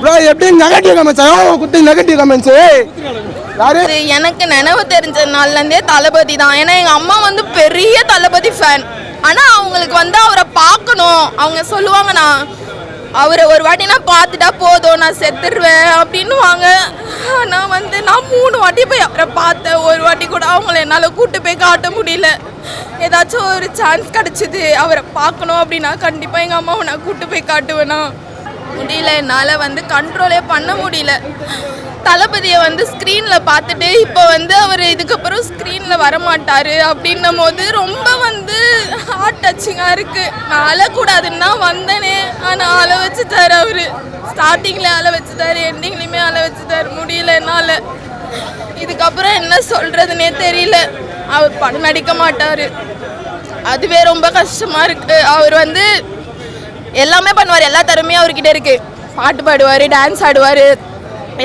Bro எப்படி negative comments குத்தி negative comments யாரு? எனக்கு நினைவு தெரிஞ்ச நாள்லேருந்தே தளபதி தான். ஏன்னா எங்கள் அம்மா வந்து பெரிய தளபதி ஃபேன். ஆனால் அவங்களுக்கு வந்து அவரை பார்க்கணும். அவங்க சொல்லுவாங்க, நான் அவரை ஒரு வாட்டி நான் பார்த்துட்டா போதும், நான் செத்துருவேன் அப்படின்னுவாங்க. ஆனால் வந்து நான் 3 வாட்டி போய் அவரை பார்த்தேன். ஒரு வாட்டி கூட அவங்கள என்னால் கூட்டு போய் காட்ட முடியல. ஏதாச்சும் ஒரு சான்ஸ் கிடச்சிது அவரை பார்க்கணும் அப்படின்னா கண்டிப்பாக எங்கள் அம்மாவை நான் கூட்டு போய் காட்டுவேனா முடியல. என்னால் வந்து கண்ட்ரோலே பண்ண முடியல. தளபதியை வந்து ஸ்க்ரீனில் பார்த்துட்டு இப்போ வந்து அவர் இதுக்கப்புறம் ஸ்க்ரீனில் வரமாட்டார் அப்படின்னும் போது ரொம்ப வந்து ஹார்ட் டச்சிங்காக இருக்குது. நான் அழக்கூடாதுன்னு தான் வந்தேனே, ஆனால் அழ வச்சுட்டார் அவர். ஸ்டார்டிங்கில் அழ வச்சுட்டார், எண்டிங்லேயுமே அழ வச்சுட்டார். முடியல என்னால். இதுக்கப்புறம் என்ன சொல்கிறதுனே தெரியல. அவர் படம் நடிக்க மாட்டார், அதுவே ரொம்ப கஷ்டமாக இருக்குது. அவர் வந்து எல்லாமே பண்ணுவார், எல்லா திறமையும் அவர்கிட்ட இருக்குது. பாட்டு பாடுவார், டான்ஸ் ஆடுவார்,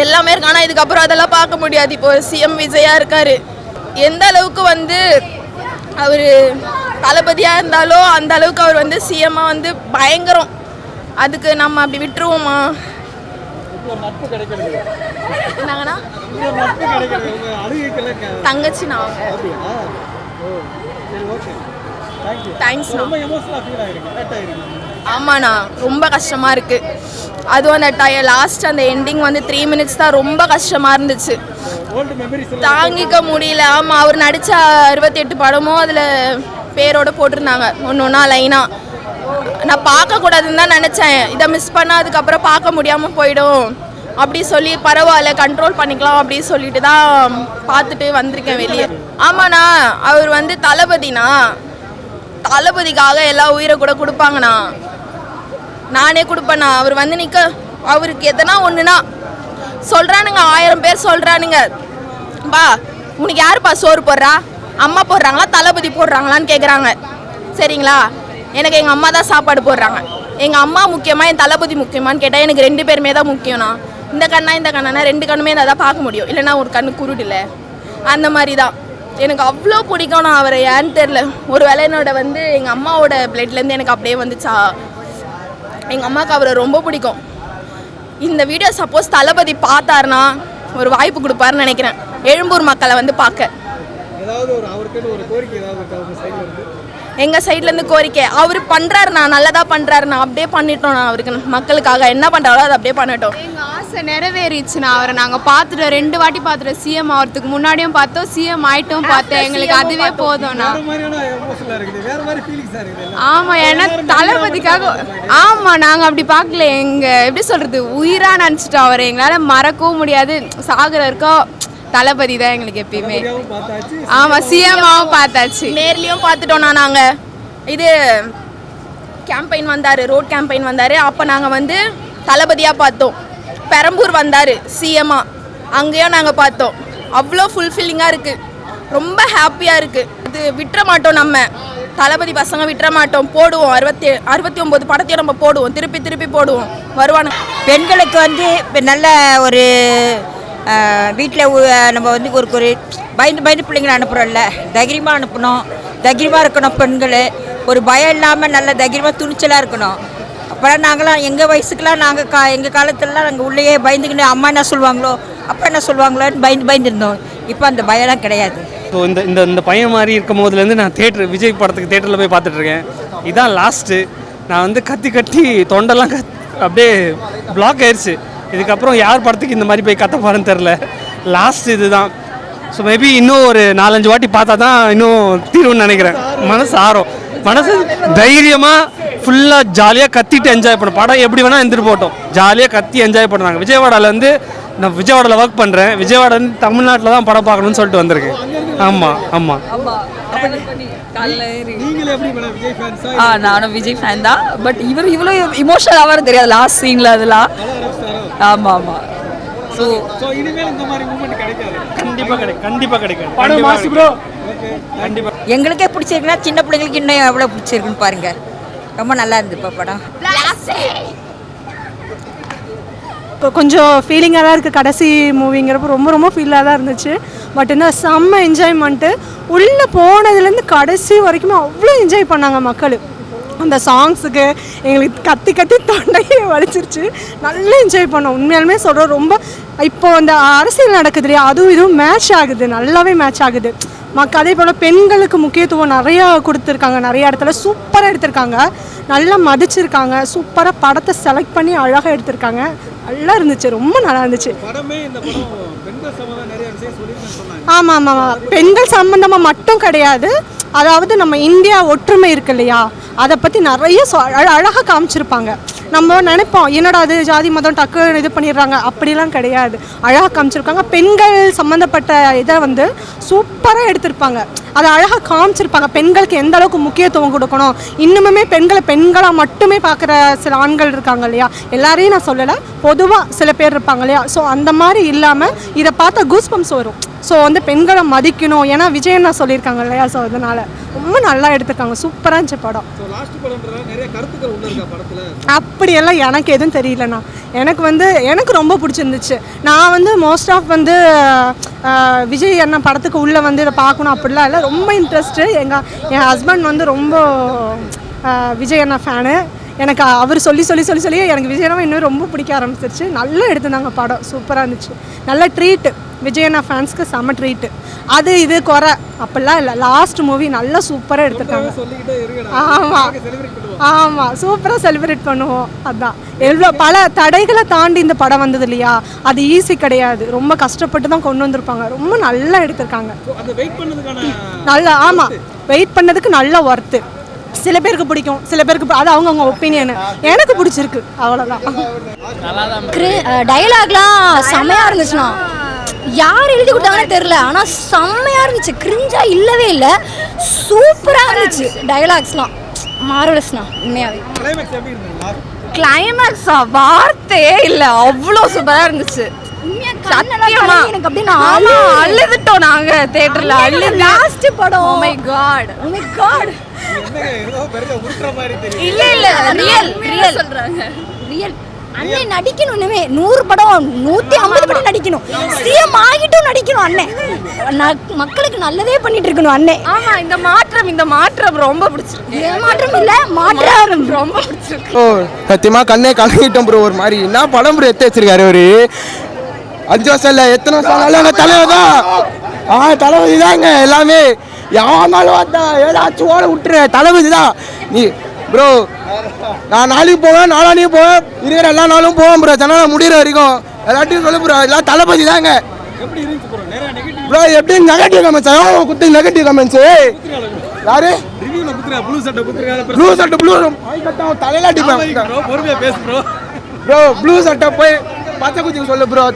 எல்லாமே இருக்கு. ஆனால் இதுக்கப்புறம் அதெல்லாம் பார்க்க முடியாது. இப்போ சிஎம் விஜயா இருக்கார். எந்த அளவுக்கு வந்து அவர் தளபதியாக இருந்தாலோ அந்த அளவுக்கு அவர் வந்து சிஎம்மாக வந்து பயங்கரம். அதுக்கு நம்ம அப்படி விட்டுருவோமா? என்னங்கண்ணா தங்கச்சி நான் தேங்க்ஸ்ண்ணா. ஆமாண்ணா ரொம்ப கஷ்டமாக இருக்குது. அதுவும் அந்த லாஸ்ட் அந்த எண்டிங் வந்து 3 மினிட்ஸ் தான் ரொம்ப கஷ்டமாக இருந்துச்சு, தாங்கிக்க முடியல. ஆமாம், அவர் நடித்த 68 படமும் அதில் பேரோடு போட்டிருந்தாங்க ஒன்று ஒன்றா லைனாக. நான் பார்க்கக்கூடாதுன்னு தான் நினச்சேன். இதை மிஸ் பண்ணால் அதுக்கப்புறம் பார்க்க முடியாமல் போயிடும் அப்படி சொல்லி பரவாயில்ல கண்ட்ரோல் பண்ணிக்கலாம் அப்படின்னு சொல்லிட்டு தான் பார்த்துட்டு வந்திருக்கேன் வெளியே. ஆமாண்ணா, அவர் வந்து தளபதினா, தளபதிக்காக எல்லா உயிரை கூட கொடுப்பாங்கண்ணா. நானே கொடுப்பேண்ணா. அவர் வந்து அவருக்கு எதனா ஒன்றுனா சொல்கிறானுங்க, 1000 பேர் சொல்கிறானுங்க, பா உனக்கு யாருப்பா சோறு போடுறா, அம்மா போடுறாங்களா தளபதி போடுறாங்களான்னு கேட்குறாங்க. சரிங்களா, எனக்கு எங்கள் அம்மா தான் சாப்பாடு போடுறாங்க. எங்கள் அம்மா முக்கியமாக என் தளபதி முக்கியமானு கேட்டால் எனக்கு 2 பேருமே தான் முக்கியம்ண்ணா. இந்த கண்ணா 2 கண்ணுமே தான் பார்க்க முடியும், இல்லைன்னா ஒரு கண்ணு குருடில்லை. அந்த மாதிரி தான் எனக்கு அவ்வளோ பிடிக்கும். நான் அவரை ஏன்னு தெரில, ஒரு வேளை என்னோட வந்து எங்கள் அம்மாவோட பிளட்லேருந்து எனக்கு அப்படியே வந்துச்சா. எங்கள் அம்மாவுக்கு அவரை ரொம்ப பிடிக்கும். இந்த வீடியோ சப்போஸ் தளபதி பார்த்தாருன்னா ஒரு வாய்ப்பு கொடுப்பாருன்னு நினைக்கிறேன், எழும்பூர் மக்களை வந்து பார்க்க. எங்கள் சைட்லேருந்து கோரிக்கை அவர் பண்ணுறாருண்ணா, நல்லதாக பண்ணுறாருண்ணா, அப்படியே பண்ணிட்டோம். நான் அவருக்கு மக்களுக்காக என்ன பண்ணுறாரோ அதை அப்படியே பண்ணிட்டோம். எங்கள் ஆசை நிறைவேறிச்சுண்ணா. அவரை நாங்கள் பார்த்துட்டோம், 2 வாட்டி பார்த்துட்டோம். சிஎம் ஆகிறதுக்கு முன்னாடியும் பார்த்தோம், சிஎம் ஆகிட்டும் பார்த்தேன். எங்களுக்கு அதுவே போதும்ண்ணா. ஆமாம், ஏன்னா தளபதிக்காக. ஆமாம், நாங்கள் அப்படி பார்க்கல. எங்கள் எப்படி சொல்கிறது, உயிராக நினச்சிட்டோம் அவரை. எங்களால் மறக்கவும் முடியாது. சாகர இருக்கோ தளபதி தான் எங்களுக்கு எப்பயுமே. ஆமாம், சிஎம்மாவும் பார்த்தாச்சு, நேர்லேயும் பார்த்துட்டோண்ணா. நாங்கள் இது கேம்பெயின் வந்தார், ரோட் கேம்பெயின் வந்தார், அப்போ நாங்கள் வந்து தளபதியாக பார்த்தோம். பெரம்பூர் வந்தார் சிஎம்மா, அங்கேயும் நாங்கள் பார்த்தோம். அவ்வளோ ஃபுல்ஃபில்லிங்காக இருக்குது, ரொம்ப ஹாப்பியாக இருக்குது. இது விட்டுற மாட்டோம், நம்ம தளபதி பசங்க விட்டுற மாட்டோம். போடுவோம், 69 படத்தையும் நம்ம போடுவோம், திருப்பி போடுவோம். வருவானு பெண்களுக்கு வந்து நல்ல ஒரு வீட்டில் நம்ம வந்து ஒரு பயந்து பிள்ளைங்களை அனுப்புகிறோம்ல, தைரியமாக அனுப்பணும், தைரியமாக இருக்கணும். பெண்கள் ஒரு பயம் இல்லாமல் நல்ல தைரியமாக துணிச்சலாக இருக்கணும். அப்போலாம் நாங்களாம் எங்கள் வயசுக்கெலாம் நாங்கள் எங்கள் காலத்துலலாம் நாங்கள் உள்ளேயே பயந்துக்கிட்டு அம்மா என்ன சொல்லுவாங்களோ அப்பா என்ன சொல்லுவாங்களோன்னு பயந்துருந்தோம். இப்போ அந்த பயம்லாம் கிடையாது. ஸோ இந்த பையன் மாதிரி இருக்கும் போதுலேருந்து நான் விஜய் படத்துக்கு தேட்டரில் போய் பார்த்துட்ருக்கேன். இதுதான் லாஸ்ட்டு. நான் வந்து கத்தி தொண்டெல்லாம் அப்படியே பிளாக் ஆயிடுச்சு. இதுக்கப்புறம் யார் படத்துக்கு இந்த மாதிரி போய் கத்த போகிறேன்னு தெரில. லாஸ்ட் இது தான். ஸோ மேபி இன்னும் ஒரு 4-5 வாட்டி பார்த்தா தான் இன்னும் தீர்வுன்னு நினைக்கிறேன். மனசு ஆறும், மனசு தைரியமாக ஃபுல்லாக ஜாலியாக கத்திட்டு என்ஜாய் பண்ணும். படம் எப்படி வேணால் இருந்துட்டு போட்டோம், ஜாலியாக கத்தி என்ஜாய் பண்ணுறாங்க. விஜயவாடாவில் வந்து நான் விஜயவாடாவில் ஒர்க் பண்ணுறேன். விஜயவாடா வந்து தமிழ்நாட்டில் தான் படம் பார்க்கணும்னு சொல்லிட்டு வந்திருக்கேன். ஆமாம். நானும் விஜய் ஃபேன் தான். பட் இவ்வளோ இமோஷனல் ஆகிறது தெரியாது லாஸ்ட் சீனில் அதெல்லாம். ஆமாம். ஸோ இனிமேல் இந்த மாதிரி மூமெண்ட் கிடைக்காது. கண்டிப்பாக கிடைக்கும். கண்டிப்பாக எங்களுக்கே பிடிச்சிருக்குன்னா சின்ன பிள்ளைங்களுக்கு இன்னும் எவ்வளோ பிடிச்சிருக்குன்னு பாருங்க. ரொம்ப நல்லா இருந்துச்சு இப்போ படம். கொஞ்சம் ஃபீலிங்காக தான் இருக்குது. கடைசி மூவிங்கிறப்போ ரொம்ப ஃபீலாக தான் இருந்துச்சு. பட் என்ன செம்ம என்ஜாய்மெண்ட்டு. உள்ளே போனதுலேருந்து கடைசி வரைக்கும் அவ்வளோ என்ஜாய் பண்ணாங்க மக்கள். அந்த சாங்ஸுக்கு எங்களுக்கு கத்தி கத்தி தொண்டையே வலிச்சிருச்சு. நல்லா என்ஜாய் பண்ணோம். உண்மையாலுமே சொல்கிறோம். ரொம்ப இப்போ அந்த அரசியல் நடக்குது இல்லையா, அதுவும் இதுவும் மேட்ச் ஆகுது, நல்லாவே மேட்ச் ஆகுது. அதே போல் பெண்களுக்கு முக்கியத்துவம் நிறையா கொடுத்துருக்காங்க. நிறைய இடத்துல சூப்பராக எடுத்திருக்காங்க, நல்லா மதிச்சிருக்காங்க. சூப்பராக படத்தை செலக்ட் பண்ணி அழகாக எடுத்திருக்காங்க. நல்லா இருந்துச்சு, ரொம்ப நல்லா இருந்துச்சு. ஆமாம் ஆமாம் ஆமாம், பெண்கள் சம்மந்தமாக மட்டும் கிடையாது. அதாவது நம்ம இந்தியா ஒற்றுமை இருக்கு இல்லையா, அதை பற்றி நிறைய அழகாக காமிச்சிருப்பாங்க. நம்ம நினைப்போம் என்னடா அது ஜாதி மதம் டக்கு இது பண்ணிடுறாங்க, அப்படிலாம் கிடையாது. அழகாக காமிச்சிருக்காங்க. பெண்கள் சம்மந்தப்பட்ட இதை வந்து சூப்பராக எடுத்திருப்பாங்க, அதை அழகாக காமிச்சிருப்பாங்க. பெண்களுக்கு எந்த அளவுக்கு முக்கியத்துவம் கொடுக்கணும், இன்னுமுமே பெண்களை பெண்களாக மட்டுமே பார்க்குற சில ஆண்கள் இருக்காங்க இல்லையா, எல்லாரையும் நான் சொல்லலை, பொதுவாக சில பேர் இருப்பாங்க இல்லையா. ஸோ அந்த மாதிரி இல்லாமல் இதை பார்த்தா கூஸ் பம்ப்ஸ் வரும். ஸோ வந்து பெண்களை மதிக்கணும், ஏன்னா விஜயண்ணா சொல்லியிருக்காங்க இல்லையா. ஸோ அதனால் ரொம்ப நல்லா எடுத்துருக்காங்க, சூப்பராக இருந்துச்சு படம். அப்படியெல்லாம் எனக்கு எதுவும் தெரியலண்ணா. எனக்கு ரொம்ப பிடிச்சிருந்துச்சு. நான் வந்து மோஸ்ட் ஆஃப் வந்து விஜய் அண்ணா படத்துக்கு உள்ளே வந்து இதை பார்க்கணும் அப்படிலாம் இல்லை, ரொம்ப இன்ட்ரெஸ்ட்டு. என் ஹஸ்பண்ட் வந்து ரொம்ப விஜய் அண்ணா ஃபேனு. எனக்கு அவர் சொல்லி சொல்லி சொல்லி சொல்லி எனக்கு விஜயண்ணா இன்னும் ரொம்ப பிடிக்க ஆரம்பிச்சிருச்சு. நல்லா எடுத்திருந்தாங்க படம், சூப்பராக இருந்துச்சு. நல்ல ட்ரீட்டு, விஜயண்ணா ஃபேன்ஸ்க்கு செம்ம ட்ரீட்டு. அது இது குறை அப்படிலாம் இல்லை. லாஸ்ட் மூவி நல்லா சூப்பராக எடுத்துருக்காங்க. ஆமாம் ஆமாம், சூப்பராக செலிப்ரேட் பண்ணுவோம். அதுதான் எவ்வளோ பல தடைகளை தாண்டி இந்த படம் வந்தது இல்லையா, அது ஈஸி கிடையாது. ரொம்ப கஷ்டப்பட்டு தான் கொண்டு வந்திருப்பாங்க. ரொம்ப நல்லா எடுத்திருக்காங்க. நல்லா, ஆமாம், வெயிட் பண்ணதுக்கு நல்ல ஒர்த்து. சில பேருக்கு பிடிக்கும், சில பேருக்கு அது அவங்கவுங்க ஒப்பீனியனு. எனக்கு பிடிச்சிருக்கு, அவ்வளோதான். டைலாக்லாம் செம்மையாக இருந்துச்சுண்ணா. யார் எழுதி கொடுத்தாங்கன்னு தெரில, ஆனால் செம்மையாக இருந்துச்சு. கிரிஞ்சாக இல்லவே இல்லை, சூப்பராக இருந்துச்சு. டைலாக்ஸ்லாம் மார்வலஸ்ண்ணா, உண்மையாகவே. கிளைமேக்ஸா வார்த்தையே இல்லை, அவ்வளோ சூப்பராக இருந்துச்சு. சத்தியமா எனக்கு அப்படியே அழுதுட்டோம் நாங்க தியேட்டர்ல. அழுது லாஸ்ட் படம். Oh my God, oh my God. இல்ல இல்ல, ரியல் ரியல் சொல்றாங்க, ரியல். அண்ணே நடிக்கணும், இனிமே 100 படம் 150 படம் நடிக்கணும், சிஎம் ஆகிட்டும் நடிக்கணும். அண்ணே மக்களுக்கு நல்லதே பண்ணிட்டு இருக்கணும் அண்ணே. ஆமா, இந்த மாற்றம் ரொம்ப பிடிச்சிருக்கு. மாற்றம் இல்ல, மாற்றம் ரொம்ப பிடிச்சிருக்கு. ஓ சத்தியமா கண்ணே கலங்கிட்டோம் ப்ரோ. ஒரு மாதிரி என்ன படம் ப்ரோ எடுத்து வச்சிருக்காரு ஒரு 5 வருஷம் இல்லை, எத்தனை வருஷம் எங்கள் தலைவர் தான். தளபதி தாங்க எல்லாமே. யாருனாலும் அதான் ஏதாச்சும் ஓட விட்டுரு, தளபதி தான். நீ ப்ரோ நான் நாளைக்கு போவேன், நாளானையும் போவேன், இருக்கிற எல்லா நாளும் போவேன் ப்ரோ. ஜனநாயகம் முடிகிற வரைக்கும் எல்லாத்தையும் சொல்லு ப்ரோ. எல்லாம் தளபதி தாங்க ப்ரோ. எப்படி நெகட்டிவ் கமெண்ட்ஸ் குத்து, நெகட்டிவ் கமெண்ட்ஸு யாரு ப்ளூ சட்டை ப்ளூ தலையில அடிப்பேன் ப்ரோ. ப்ளூ சட்டை போய் பச்சை குச்சிக்கு சொல்லு ப்ரோ.